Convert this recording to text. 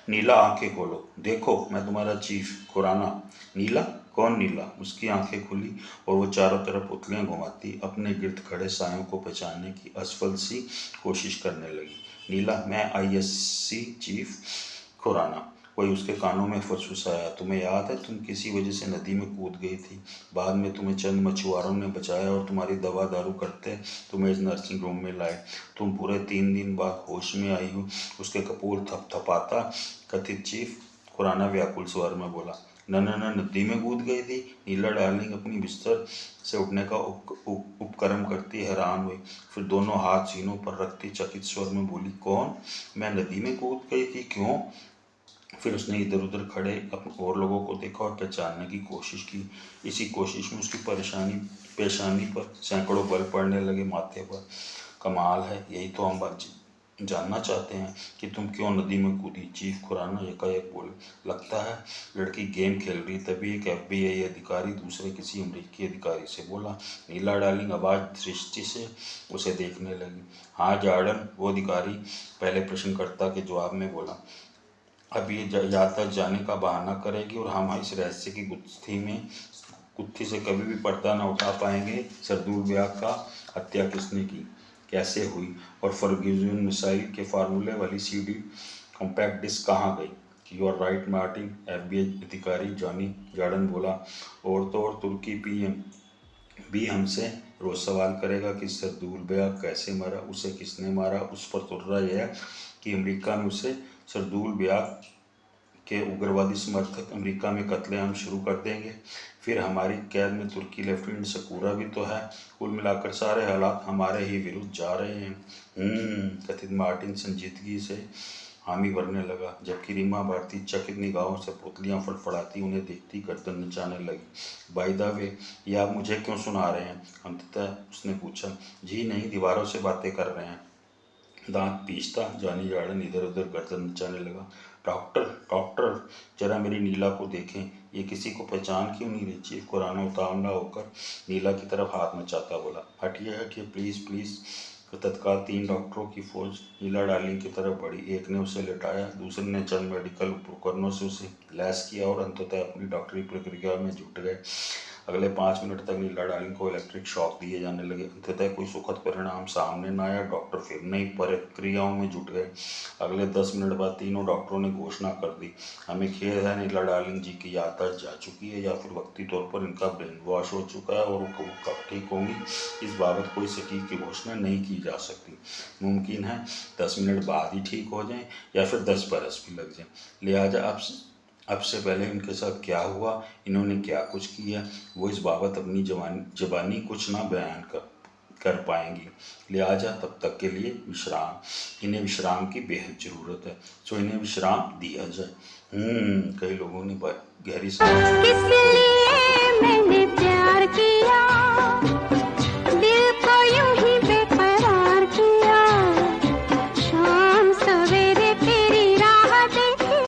नीला आंखें खोलो, देखो मैं तुम्हारा चीफ खुराना। नीला? कौन नीला? उसकी आंखें खुली और वो चारों तरफ पुतलियां घुमाती अपने गिर्द खड़े सायों को पहचानने की असफल सी कोशिश करने लगी। नीला, मैं आईएससी चीफ खुराना। कोई उसके कानों में फुसफुसाया, तुम्हें याद है तुम किसी वजह से नदी में कूद गई थी। बाद में तुम्हें चंद मछुआरों ने बचाया और तुम्हारी दवा दारू करते तुम्हें इस नर्सिंग होम में लाए। तुम पूरे 3 दिन बाद होश में आई हो। उसके कपूर थपथपाता कथित चीफ खुराना व्याकुल स्वर में बोला, न न न, नदी में कूद गई थी। नीला डार्लिंग अपनी बिस्तर से उठने का उपक्रम करती हैरान हुई, फिर दोनों हाथ सीनों पर रखती चकित स्वर में बोली, कौन? मैं नदी में कूद गई थी? क्यों? फिर उसने इधर उधर खड़े और लोगों को देखा और पहचानने की कोशिश की। इसी कोशिश में उसकी पेशानी पर सैकड़ों बल पड़ने लगे, माथे पर। कमाल है, यही तो हम जानना चाहते हैं कि तुम क्यों नदी में कूदी। चीफ खुराना एकाएक बोले। लगता है लड़की गेम खेल रही। तभी एक एफबीआई अधिकारी दूसरे किसी अमेरिकी अधिकारी से बोला। नीला डार्लिंग आवाज दृष्टि से उसे देखने लगी। हाँ जॉर्डन, वो अधिकारी पहले प्रश्नकर्ता के जवाब में बोला। अब ये यात्रा जाने का बहाना करेगी और हम इस रहस्य की गुत्थी से कभी भी पर्दा न उठा पाएंगे। सरदूल ब्याह का हत्या किसने की, कैसे हुई, और फर्ग्यूसन मिसाइल के फार्मूले वाली सीडी कॉम्पैक्ट डिस्क कहाँ गई? You are right Martin, FBI अधिकारी जॉनी जॉर्डन बोला। और तो और तुर्की पीएम भी हमसे रोज सवाल करेगा कि सरदूल ब्याह कैसे मरा, उसे किसने मारा। उस पर तुर्रा यह है कि अमेरिका ने उसे सरदूल ब्याह के उग्रवादी समर्थक अमेरिका में कत्लेआम शुरू कर देंगे। फिर हमारी कैद में तुर्की लेफ्टिनेंट सकूरा भी तो है। कुल मिलाकर सारे हालात हमारे ही विरुद्ध जा रहे हैं। कथित मार्टिन संजीदगी से हामी भरने लगा, जबकि रीमा भारती चकित निगाहों से पुतलियां फड़फड़ाती उन्हें देखती गर्दन नचाने लगी। बाय द वे, ये आप मुझे क्यों सुना रहे हैं? अंततः उसने पूछा। जी नहीं, दीवारों से बातें कर रहे हैं, दांत पीसता जॉनी जॉर्डन इधर उधर गर्दन नचाने लगा। डॉक्टर डॉक्टर, जरा मेरी नीला को देखें, ये किसी को पहचान क्यों नहीं रही? चीफ खुराना उतावला होकर नीला की तरफ हाथ नचाता बोला। हटिए हटिए प्लीज प्लीज। तत्काल 3 डॉक्टरों की फौज नीला डार्लिंग की तरफ बढ़ी। एक ने उसे लिटाया, दूसरे ने चंद मेडिकल उपकरणों से उसे लैस किया और अंततः अपनी डॉक्टरी प्रक्रिया में जुट गए। अगले 5 मिनट तक नीला डार्लिंग को इलेक्ट्रिक शॉक दिए जाने लगे। अंततः कोई सुखद परिणाम सामने न आया। डॉक्टर फिर नई प्रक्रियाओं में जुट गए। अगले 10 मिनट बाद तीनों डॉक्टरों ने घोषणा कर दी, हमें खेद है, नीला डार्लिंग जी की याददाश्त जा चुकी है, या फिर वक्ती तौर पर इनका ब्रेन वॉश हो चुका है और वो कब ठीक होंगी, इस बाबत कोई सटीक घोषणा नहीं की जा सकती। मुमकिन है 10 मिनट बाद ही ठीक हो जाएं, या फिर 10 बरस भी लग जाएं। लिहाजा अब से पहले इनके साथ क्या हुआ, इन्होंने क्या कुछ किया, वो इस बाबत अपनी जबानी कुछ ना बयान कर पाएंगी। लिहाजा तब तक के लिए विश्राम, इन्हें विश्राम की बेहद ज़रूरत है, सो इन्हें विश्राम दिया जाए। कई लोगों ने गहरी सांस